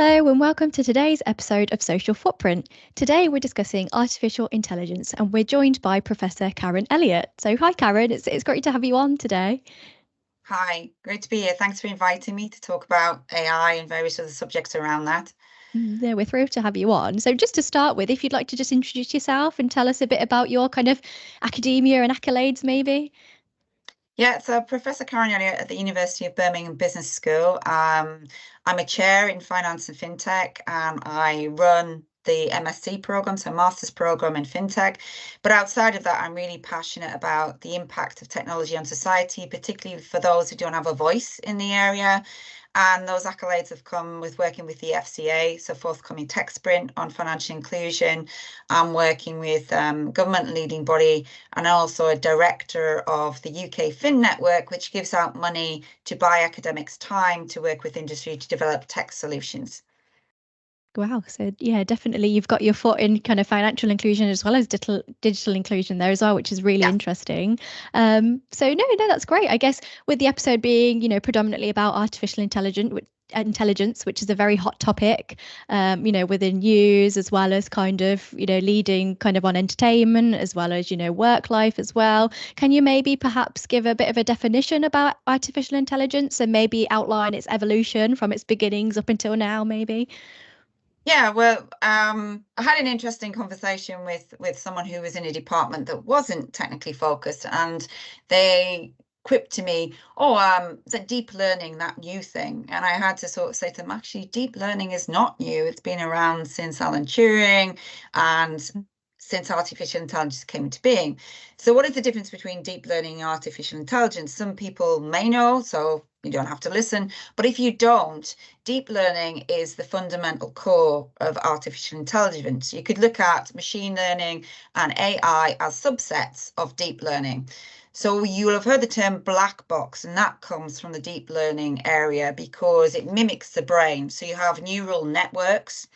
Hello and welcome to today's episode of Social Footprint. Today we're discussing artificial intelligence and we're joined by Professor Karen Elliott. So hi Karen, it's great to have you on today. Hi, great to be here. Thanks for inviting me to talk about AI and various other subjects around that. Yeah, we're thrilled to have you on. So just to start with, if you'd like to just introduce yourself and tell us a bit about your kind of academia and accolades maybe. Yeah, so Professor Karen Elliott at the University of Birmingham Business School. I'm a chair in finance and fintech, and I run the MSc program, so master's program in fintech. But outside of that, I'm really passionate about the impact of technology on society, particularly for those who don't have a voice in the area. And those accolades have come with working with the FCA, so forthcoming tech sprint on financial inclusion. I'm working with government leading body and also a director of the UKFin Network, which gives out money to buy academics time to work with industry to develop tech solutions. Wow, so yeah, definitely you've got your foot in kind of financial inclusion as well as digital inclusion there as well, which is really interesting. So no, that's great. I guess with the episode being, predominantly about artificial intelligence, which is a very hot topic, within news as well as kind of, leading kind of on entertainment as well as, work life as well. Can you maybe perhaps give a bit of a definition about artificial intelligence and maybe outline its evolution from its beginnings up until now, maybe? Yeah, well, I had an interesting conversation with someone who was in a department that wasn't technically focused, and they quipped to me, "Oh, is that deep learning that new thing?" And I had to sort of say to them, "Actually, deep learning is not new. It's been around since Alan Turing and since artificial intelligence came into being." So, what is the difference between deep learning and artificial intelligence? Some people may know, so you don't have to listen. But if you don't, deep learning is the fundamental core of artificial intelligence. You could look at machine learning and AI as subsets of deep learning. So you'll have heard the term black box, and that comes from the deep learning area because it mimics the brain. So you have neural networks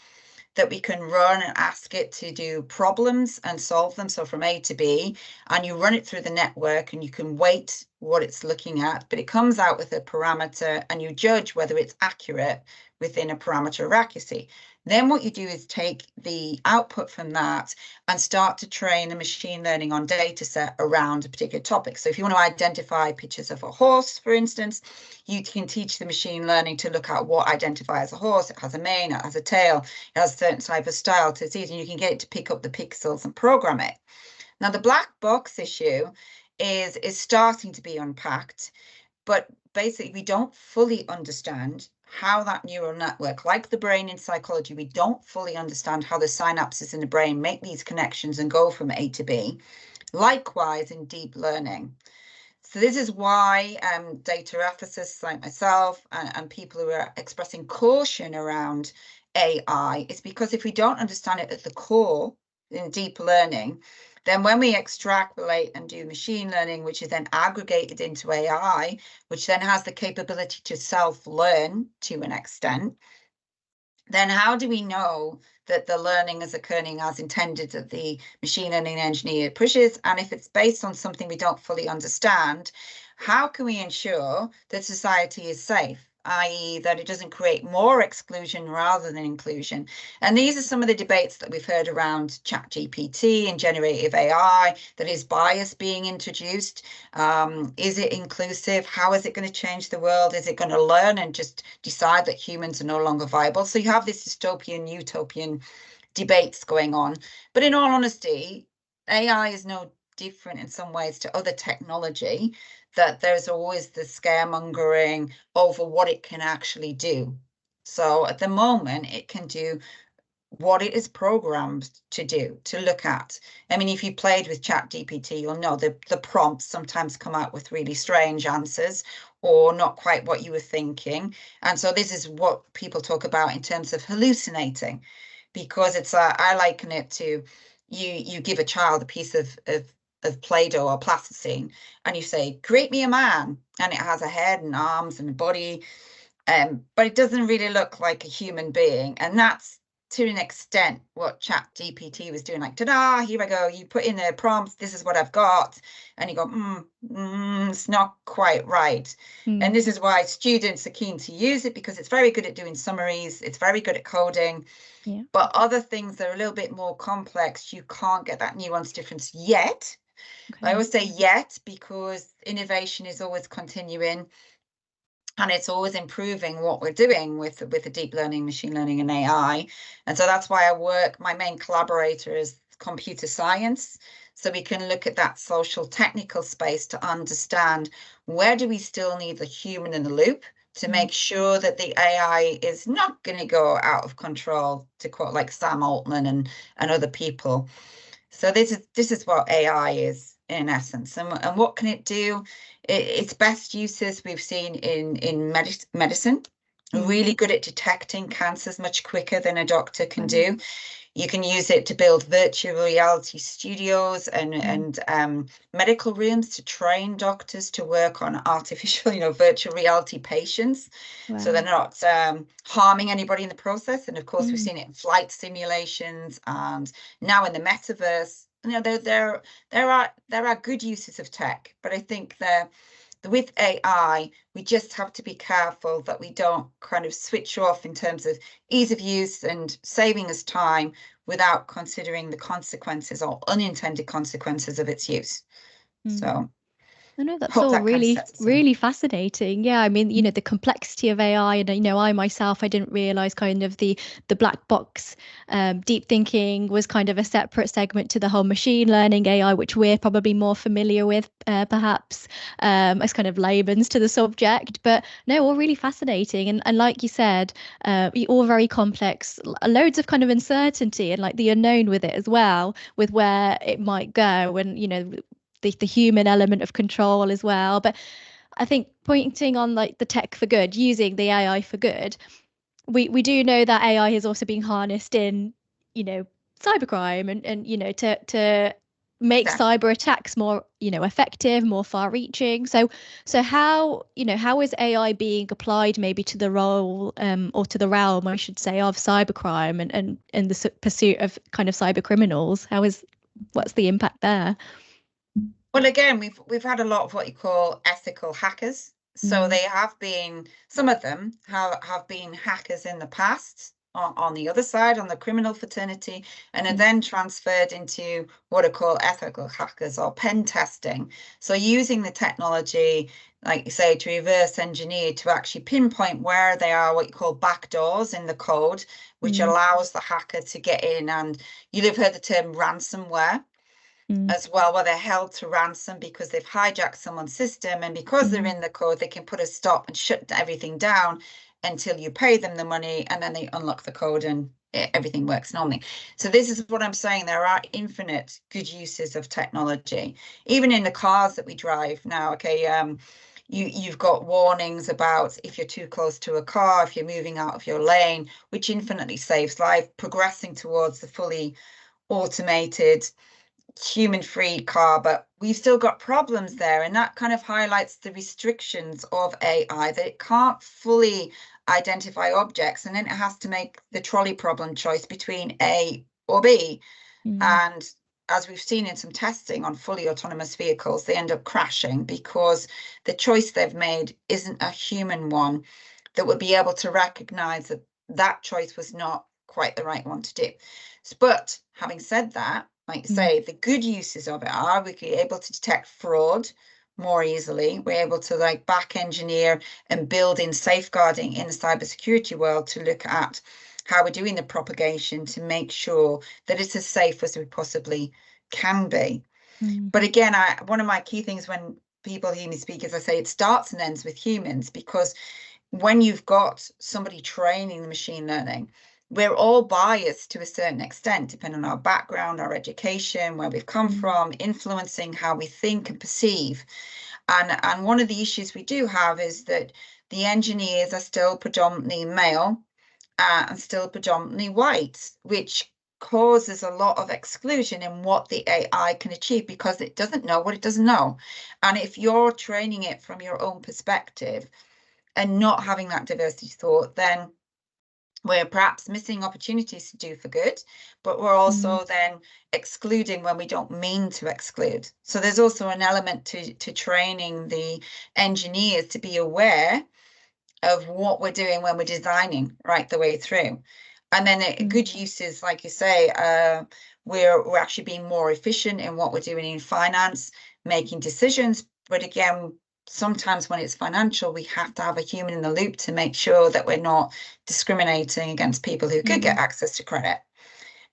that we can run and ask it to do problems and solve them. So from A to B, and you run it through the network and you can weight what it's looking at, but it comes out with a parameter and you judge whether it's accurate within a parameter of accuracy. Then what you do is take the output from that and start to train the machine learning on data set around a particular topic. So if you want to identify pictures of a horse, for instance, you can teach the machine learning to look at what identifies a horse. It has a mane, it has a tail, it has a certain type of style to see it, and you can get it to pick up the pixels and program it. Now, the black box issue is starting to be unpacked, but basically we don't fully understand how that neural network, like the brain in psychology, we don't fully understand how the synapses in the brain make these connections and go from A to B. Likewise in deep learning. So this is why data ethicists like myself and people who are expressing caution around AI is because if we don't understand it at the core in deep learning, then when we extrapolate and do machine learning, which is then aggregated into AI, which then has the capability to self-learn to an extent, then how do we know that the learning is occurring as intended, that the machine learning engineer pushes? And if it's based on something we don't fully understand, how can we ensure that society is safe, i.e. that it doesn't create more exclusion rather than inclusion? And these are some of the debates that we've heard around ChatGPT and generative AI, that is bias being introduced. Is it inclusive? How is it going to change the world? Is it going to learn and just decide that humans are no longer viable? So you have this dystopian, utopian debates going on. But in all honesty, AI is no different in some ways to other technology, that there's always the scaremongering over what it can actually do. So at the moment, it can do what it is programmed to do, to look at. I mean, if you played with ChatGPT, you'll know the prompts sometimes come out with really strange answers or not quite what you were thinking. And so this is what people talk about in terms of hallucinating, because it's I liken it to you give a child a piece of Play-Doh or plasticine and you say, create me a man, and it has a head and arms and a body, but it doesn't really look like a human being. And that's to an extent what ChatGPT was doing, like, ta-da, here I go, you put in a prompt, this is what I've got, and you go, it's not quite right. And this is why students are keen to use it, because it's very good at doing summaries, it's very good at coding, but other things that are a little bit more complex, you can't get that nuance difference yet. I always say yet, because innovation is always continuing. And it's always improving what we're doing with the deep learning, machine learning, and AI. And so that's why my main collaborator is computer science. So we can look at that social technical space to understand, where do we still need the human in the loop to make sure that the AI is not going to go out of control, to quote like Sam Altman and other people. So this is what AI is in essence, and what can it do? Its best uses we've seen in medicine. Really good at detecting cancers much quicker than a doctor can do. You can use it to build virtual reality studios and medical rooms to train doctors to work on artificial, virtual reality patients. So they're not harming anybody in the process. And of course, we've seen it in flight simulations, and now in the metaverse. There are good uses of tech, but I think with AI, we just have to be careful that we don't kind of switch off in terms of ease of use and saving us time without considering the consequences or unintended consequences of its use. So I know that's all really fascinating. Yeah, I mean, the complexity of AI, and I myself, I didn't realize kind of the black box deep thinking was kind of a separate segment to the whole machine learning AI, which we're probably more familiar with, perhaps as kind of layman's to the subject. But no, all really fascinating, and like you said, all very complex, loads of kind of uncertainty and like the unknown with it as well, with where it might go, and the human element of control as well. But I think pointing on like the tech for good, using the AI for good, we do know that AI is also being harnessed in, cybercrime and to make cyber attacks more, effective, more far reaching. So how is AI being applied maybe to the role or to the realm, I should say, of cybercrime and the pursuit of kind of cyber criminals? What's the impact there? Well, again, we've had a lot of what you call ethical hackers. So they have been, some of them have been hackers in the past on the other side, on the criminal fraternity, and are then transferred into what are called ethical hackers or pen testing. So using the technology, like you say, to reverse engineer, to actually pinpoint where they are, what you call backdoors in the code, which allows the hacker to get in. And you'll have heard the term ransomware as well, where they're held to ransom because they've hijacked someone's system, and because they're in the code, they can put a stop and shut everything down until you pay them the money, and then they unlock the code and everything works normally. So this is what I'm saying. There are infinite good uses of technology, even in the cars that we drive now. Okay, you've got warnings about if you're too close to a car, if you're moving out of your lane, which infinitely saves life, progressing towards the fully automated human-free car. But we've still got problems there, and that kind of highlights the restrictions of AI, that it can't fully identify objects, and then it has to make the trolley problem choice between A or B. And as we've seen in some testing on fully autonomous vehicles, they end up crashing because the choice they've made isn't a human one that would be able to recognize that that choice was not quite the right one to do. But having said that, like you say, the good uses of it are we're able to detect fraud more easily. We're able to like back engineer and build in safeguarding in the cybersecurity world to look at how we're doing the propagation to make sure that it's as safe as we possibly can be. But again, one of my key things when people hear me speak is I say it starts and ends with humans, because when you've got somebody training the machine learning, we're all biased to a certain extent, depending on our background, our education, where we've come from, influencing how we think and perceive. And one of the issues we do have is that the engineers are still predominantly male and still predominantly white, which causes a lot of exclusion in what the AI can achieve, because it doesn't know what it doesn't know. And if you're training it from your own perspective and not having that diversity thought, then we're perhaps missing opportunities to do for good, but we're also then excluding when we don't mean to exclude. So there's also an element to training the engineers to be aware of what we're doing when we're designing right the way through. And then good uses, like you say, we're actually being more efficient in what we're doing in finance, making decisions. But again, sometimes when it's financial, we have to have a human in the loop to make sure that we're not discriminating against people who could get access to credit.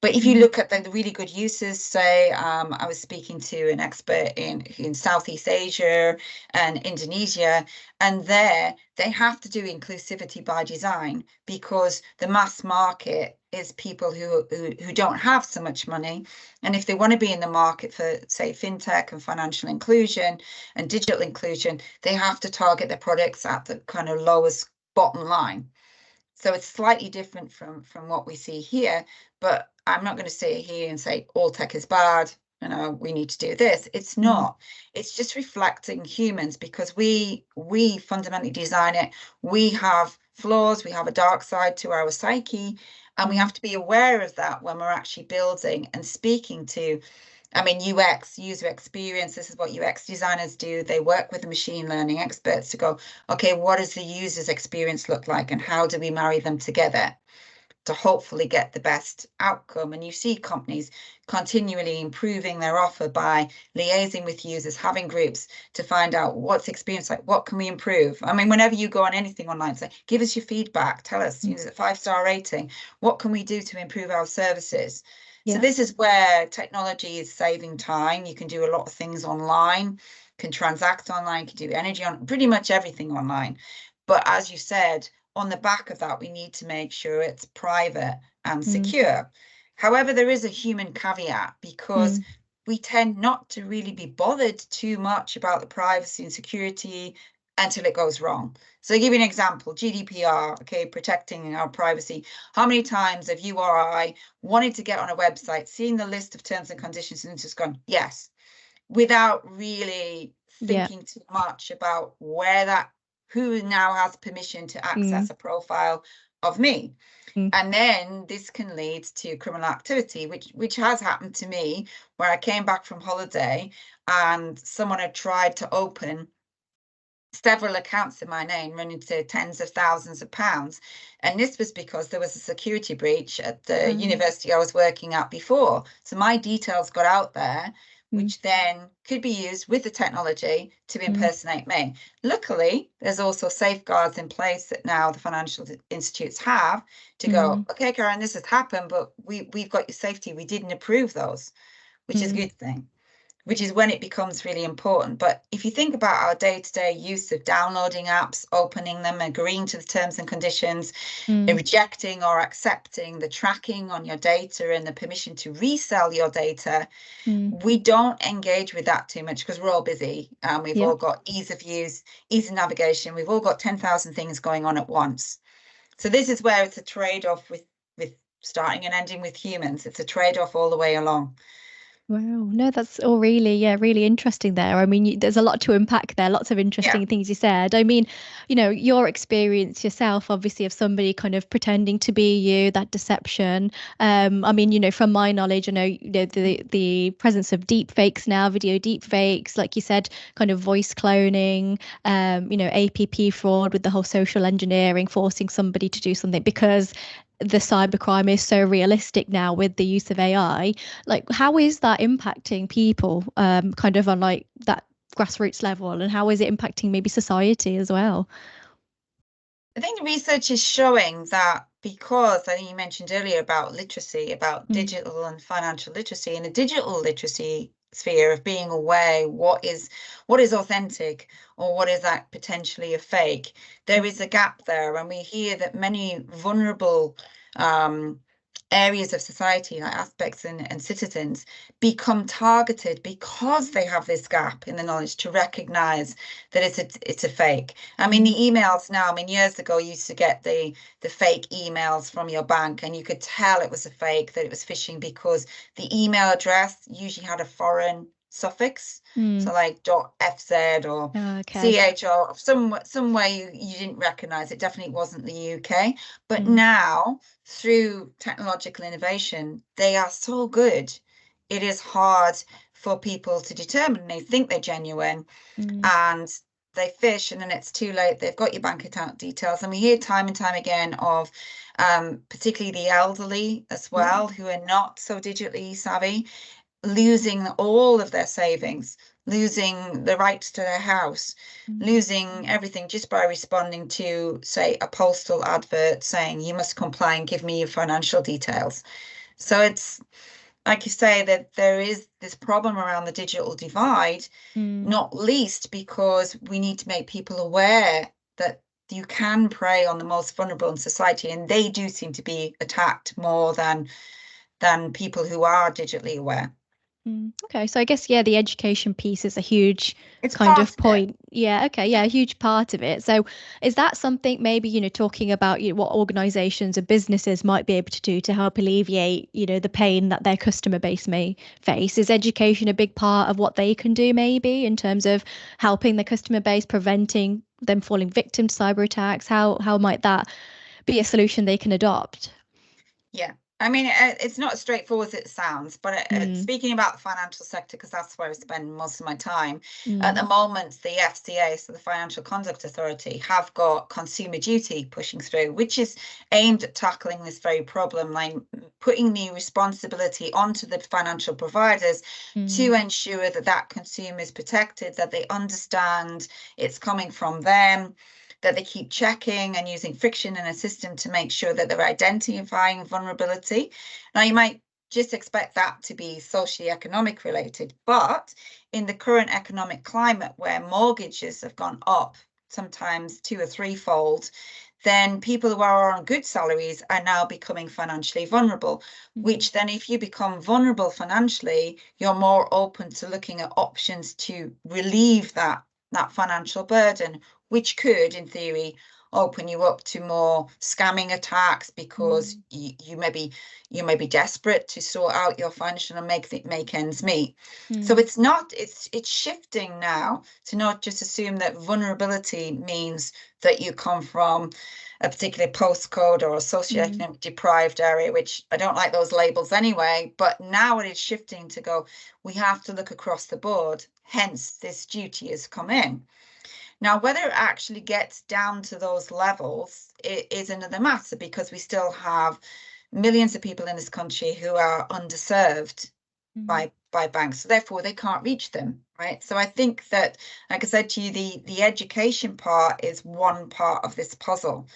But if you look at the really good uses, say, I was speaking to an expert in Southeast Asia and Indonesia, and there they have to do inclusivity by design, because the mass market is people who don't have so much money. And if they want to be in the market for, say, fintech and financial inclusion and digital inclusion, they have to target their products at the kind of lowest bottom line. So it's slightly different from what we see here, but I'm not going to sit here and say all tech is bad, you know, we need to do this. It's not. It's just reflecting humans, because we fundamentally design it. We have flaws, we have a dark side to our psyche, and we have to be aware of that when we're actually building and speaking to, I mean, UX, user experience, this is what UX designers do. They work with the machine learning experts to go, okay, what does the user's experience look like, and how do we marry them together to hopefully get the best outcome? And you see companies continually improving their offer by liaising with users, having groups to find out what's the experience like, what can we improve? I mean, whenever you go on anything online, say, give us your feedback, tell us, use a 5-star rating, what can we do to improve our services? So this is where technology is saving time. You can do a lot of things online, can transact online, can do energy on, pretty much everything online. But as you said, on the back of that, we need to make sure it's private and secure. However, there is a human caveat, because we tend not to really be bothered too much about the privacy and security until it goes wrong. So I'll give you an example, GDPR, okay, protecting our privacy. How many times have you or I wanted to get on a website, seeing the list of terms and conditions and just gone, yes, without really thinking too much about who now has permission to access a profile of me? And then this can lead to criminal activity, which has happened to me, where I came back from holiday and someone had tried to open several accounts in my name, running to tens of thousands of pounds. And this was because there was a security breach at the university I was working at before. So my details got out there, which then could be used with the technology to impersonate me. Luckily, there's also safeguards in place that now the financial institutes have to go, okay, Karen, this has happened, but we've got your safety. We didn't approve those, which is a good thing, which is when it becomes really important. But if you think about our day-to-day use of downloading apps, opening them, agreeing to the terms and conditions, rejecting or accepting the tracking on your data and the permission to resell your data, we don't engage with that too much because we're all busy and we've all got ease of use, ease of navigation. We've all got 10,000 things going on at once. So this is where it's a trade-off with starting and ending with humans. It's a trade-off all the way along. Wow, no, that's all really, really interesting there. I mean, there's a lot to unpack there, lots of interesting things you said. I mean, you know, your experience yourself, obviously, of somebody kind of pretending to be you, that deception. I mean, you know, from my knowledge, I know, you know, the presence of deep fakes now, video deep fakes, like you said, kind of voice cloning, you know, APP fraud with the whole social engineering, forcing somebody to do something because the cybercrime is so realistic now with the use of AI. Like, how is that impacting people kind of on like that grassroots level, and how is it impacting maybe society as well? I think the research is showing that, because I think you mentioned earlier about literacy, about digital and financial literacy, and the digital literacy sphere of being aware what is authentic or what is that potentially a fake, there is a gap there. And we hear that many vulnerable areas of society, like aspects and citizens, become targeted because they have this gap in the knowledge to recognize that it's a fake. I mean, the emails now, I mean, years ago you used to get the fake emails from your bank, and you could tell it was a fake, that it was phishing, because the email address usually had a foreign suffix. Mm. So like .fz or Okay. ch or some way you didn't recognize it. Definitely wasn't the UK. But Mm. now, through technological innovation, they are so good. It is hard for people to determine. They think they're genuine, and they fish, and then it's too late. They've got your bank account details, and we hear time and time again of particularly the elderly as well, who are not so digitally savvy, losing all of their savings, losing the rights to their house, losing everything just by responding to, say, a postal advert saying you must comply and give me your financial details. So it's like you say, that there is this problem around the digital divide, not least because we need to make people aware that you can prey on the most vulnerable in society, and they do seem to be attacked more than people who are digitally aware. Okay, so I guess, yeah, the education piece is a huge It's kind part of of it. point. Yeah, okay, yeah, a huge part of it. So is that something maybe, talking about what organizations or businesses might be able to do to help alleviate, the pain that their customer base may face? Is education a big part of what they can do maybe in terms of helping the customer base, preventing them falling victim to cyber attacks? How might that be a solution they can adopt? Yeah. I mean, it's not as straightforward as it sounds, but speaking about the financial sector, because that's where I spend most of my time, at the moment, the FCA, so the Financial Conduct Authority, have got Consumer Duty pushing through, which is aimed at tackling this very problem, like putting the responsibility onto the financial providers to ensure that that consumer is protected, that they understand it's coming from them, that they keep checking and using friction in a system to make sure that they're identifying vulnerability. Now, you might just expect that to be socioeconomic related, but in the current economic climate where mortgages have gone up, sometimes 2 or 3-fold, then people who are on good salaries are now becoming financially vulnerable, which then if you become vulnerable financially, you're more open to looking at options to relieve that financial burden, which could, in theory, open you up to more scamming attacks because you may be desperate to sort out your financial and make ends meet. So it's shifting now to not just assume that vulnerability means that you come from a particular postcode or a socioeconomic deprived area, which I don't like those labels anyway, but now it is shifting to go, we have to look across the board, hence this duty has come in. Now, whether it actually gets down to those levels is another matter, because we still have millions of people in this country who are underserved by banks, so therefore they can't reach them, right? So I think that, like I said to you, the education part is one part of this puzzle,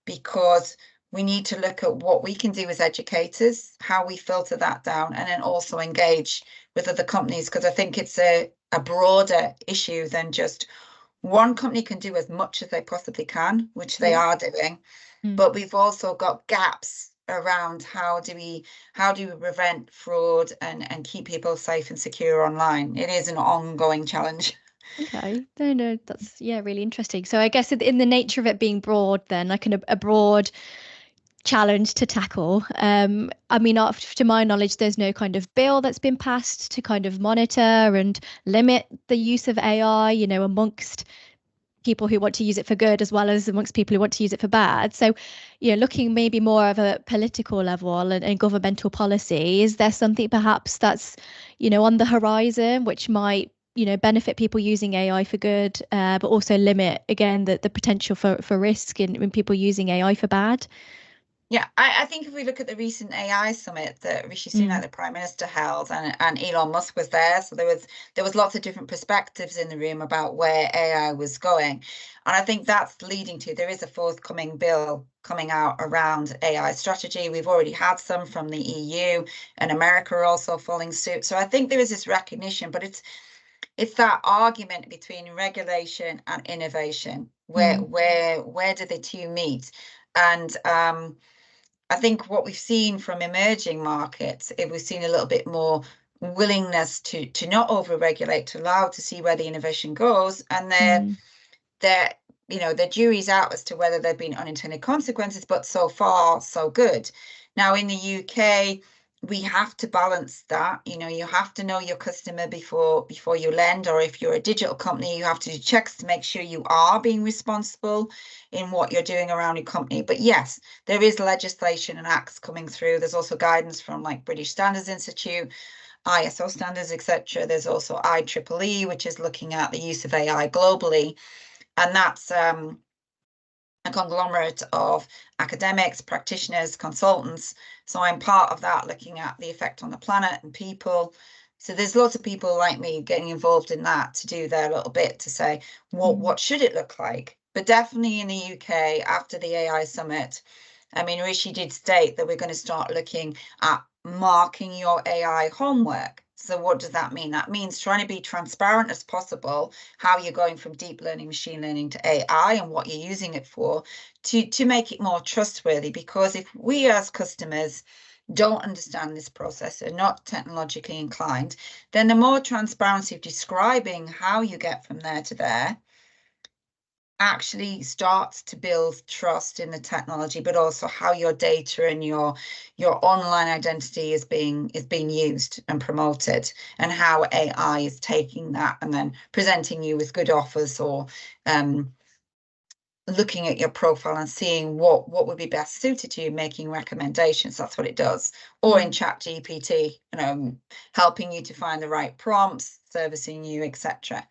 because we need to look at what we can do as educators, how we filter that down, and then also engage with other companies, because I think it's a broader issue than just one company can do as much as they possibly can, which they are doing, but we've also got gaps around how do we prevent fraud and keep people safe and secure online. It is an ongoing challenge. Okay, no, that's really interesting. So I guess in the nature of it being broad, then like a broad challenge to tackle. I mean, to my knowledge, there's no kind of bill that's been passed to kind of monitor and limit the use of AI, amongst people who want to use it for good as well as amongst people who want to use it for bad. So, looking maybe more of a political level and governmental policy, is there something perhaps that's, on the horizon which might benefit people using AI for good, but also limit again the potential for risk in people using AI for bad? Yeah, I think if we look at the recent AI summit that Rishi Sunak, the Prime Minister, held, and Elon Musk was there, so there was lots of different perspectives in the room about where AI was going, and I think that's leading to, there is a forthcoming bill coming out around AI strategy. We've already had some from the EU, and America are also following suit. So I think there is this recognition, but it's that argument between regulation and innovation. Where do the two meet? And I think what we've seen from emerging markets, we've seen a little bit more willingness to not over-regulate, to allow to see where the innovation goes, and the jury's out as to whether there've been unintended consequences, but so far so good. Now in the UK, we have to balance that. You know, you have to know your customer before you lend, or if you're a digital company, you have to do checks to make sure you are being responsible in what you're doing around your company. But yes, there is legislation and acts coming through. There's also guidance from like British Standards Institute, ISO standards, etc. There's also IEEE, which is looking at the use of AI globally, and that's a conglomerate of academics, practitioners, consultants. So I'm part of that, looking at the effect on the planet and people. So there's lots of people like me getting involved in that to do their little bit to say, what should it look like? But definitely in the UK, after the AI summit, I mean, Rishi did state that we're going to start looking at marking your AI homework. So what does that mean? That means trying to be transparent as possible, how you're going from deep learning, machine learning to AI and what you're using it for, to make it more trustworthy. Because if we as customers don't understand this process, are not technologically inclined, then the more transparency of describing how you get from there to there actually starts to build trust in the technology, but also how your data and your online identity is being used and promoted, and how AI is taking that and then presenting you with good offers, or looking at your profile and seeing what would be best suited to you, making recommendations. That's what it does. Or in ChatGPT, helping you to find the right prompts, servicing you, etc.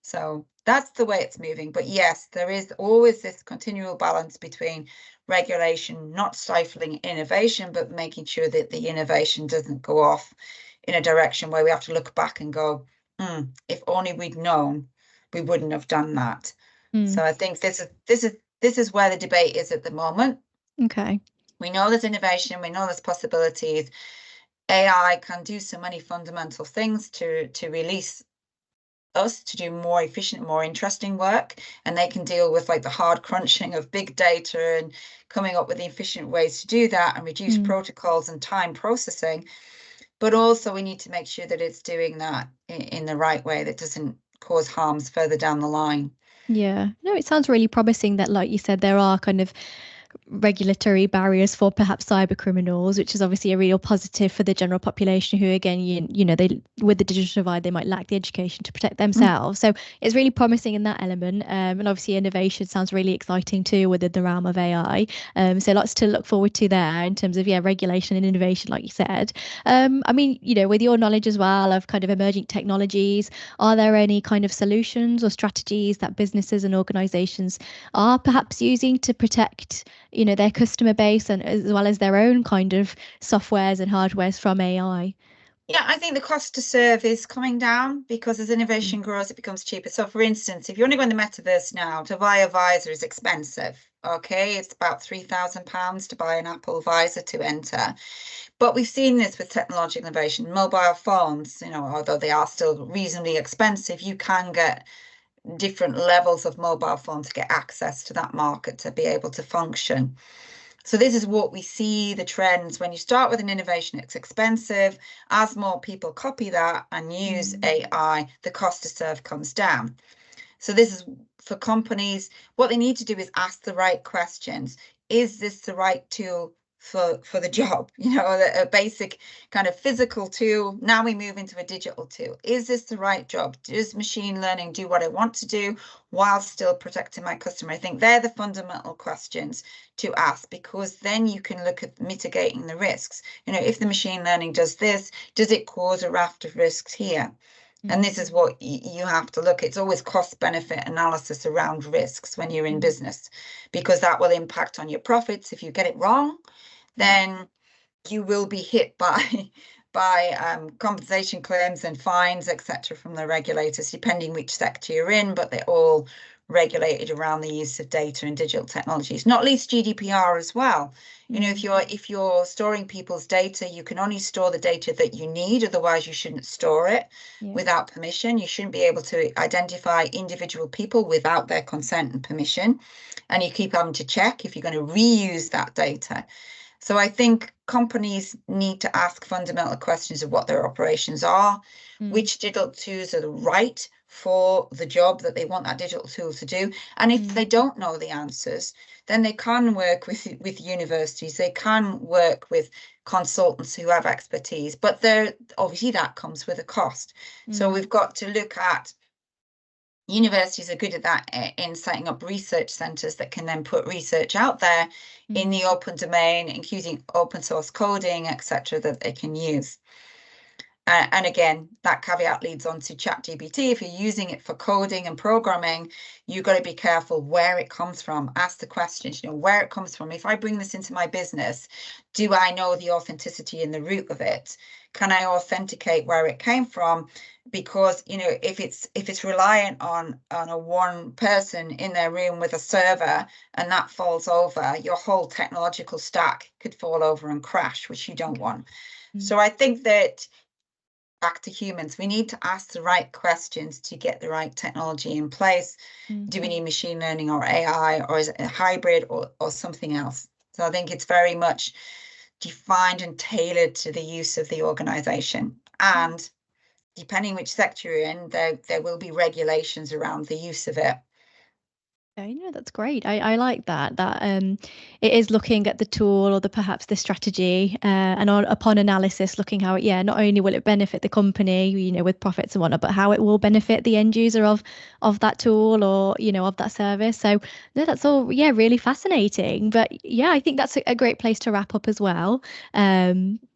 So that's the way it's moving. But yes, there is always this continual balance between regulation, not stifling innovation, but making sure that the innovation doesn't go off in a direction where we have to look back and go, if only we'd known, we wouldn't have done that. So I think this is where the debate is at the moment. Okay. We know there's innovation, we know there's possibilities. AI can do so many fundamental things to release us to do more efficient, more interesting work, and they can deal with like the hard crunching of big data and coming up with the efficient ways to do that and reduce protocols and time processing. But also we need to make sure that it's doing that in the right way, that doesn't cause harms further down the line. Yeah, no, it sounds really promising that, like you said, there are kind of regulatory barriers for perhaps cyber criminals, which is obviously a real positive for the general population who, again, you know, they, with the digital divide, they might lack the education to protect themselves. So it's really promising in that element. And obviously innovation sounds really exciting too within the realm of AI. So lots to look forward to there in terms of, regulation and innovation, like you said. I mean, you know, with your knowledge as well of kind of emerging technologies, are there any kind of solutions or strategies that businesses and organizations are perhaps using to protect, you know, their customer base, and as well as their own kind of softwares and hardwares from AI? Yeah, I think the cost to serve is coming down, because as innovation grows, it becomes cheaper. So for instance, if you want to go in the metaverse now, to buy a visor is expensive. Okay, it's about £3,000 to buy an Apple visor to enter. But we've seen this with technological innovation. Mobile phones, you know, although they are still reasonably expensive, you can get different levels of mobile phones to get access to that market to be able to function. So this is what we see, the trends. When you start with an innovation, it's expensive. As more people copy that and use AI, the cost to serve comes down. So this is for companies, what they need to do is ask the right questions. Is this the right tool for the job? You know, a basic kind of physical tool. Now we move into a digital tool. Is this the right job? Does machine learning do what I want to do while still protecting my customer? I think they're the fundamental questions to ask, because then you can look at mitigating the risks. You know, if the machine learning does this, does it cause a raft of risks here? And this is what you have to look at. It's always cost benefit analysis around risks when you're in business, because that will impact on your profits. If you get it wrong, then you will be hit by compensation claims and fines, etc., from the regulators, depending which sector you're in, but they're all regulated around the use of data and digital technologies, not least GDPR as well. You know, if you're storing people's data, you can only store the data that you need, otherwise you shouldn't store it without permission. You shouldn't be able to identify individual people without their consent and permission, and you keep having to check if you're going to reuse that data. So I think companies need to ask fundamental questions of what their operations are, which digital tools are right for the job that they want that digital tool to do. And if they don't know the answers, then they can work with universities, they can work with consultants who have expertise, but obviously that comes with a cost. So we've got to look at, universities are good at that in setting up research centres that can then put research out there in the open domain, including open source coding, etc., that they can use. And again, that caveat leads on to ChatGPT. If you're using it for coding and programming, you've got to be careful where it comes from. Ask the questions, where it comes from. If I bring this into my business, do I know the authenticity and the root of it? Can I authenticate where it came from? Because, if it's reliant on a one person in their room with a server and that falls over, your whole technological stack could fall over and crash, which you don't want. So I think that, back to humans, we need to ask the right questions to get the right technology in place. Do we need machine learning or AI, or is it a hybrid or something else? So I think it's very much defined and tailored to the use of the organization. And depending which sector you're in, there will be regulations around the use of it. Okay, no, that's great. I like that it is looking at the tool or perhaps the strategy, and upon analysis, looking how it, not only will it benefit the company, with profits and whatnot, but how it will benefit the end user of that tool or of that service. So no, that's all really fascinating. But I think that's a great place to wrap up as well.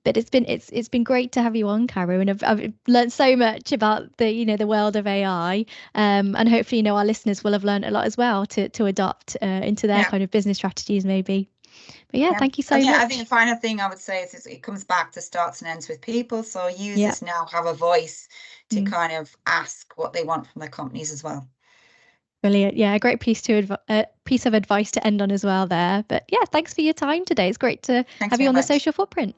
But it's been great to have you on, Caro, and I've learned so much about the the world of AI, and hopefully our listeners will have learned a lot as well to adopt into their kind of business strategies maybe. But thank you so much. I think the final thing I would say is it comes back to starts and ends with people. So users now have a voice to kind of ask what they want from their companies as well. Brilliant. A great piece of advice to end on as well there. But thanks for your time today. It's great to have you on the Social Footprint.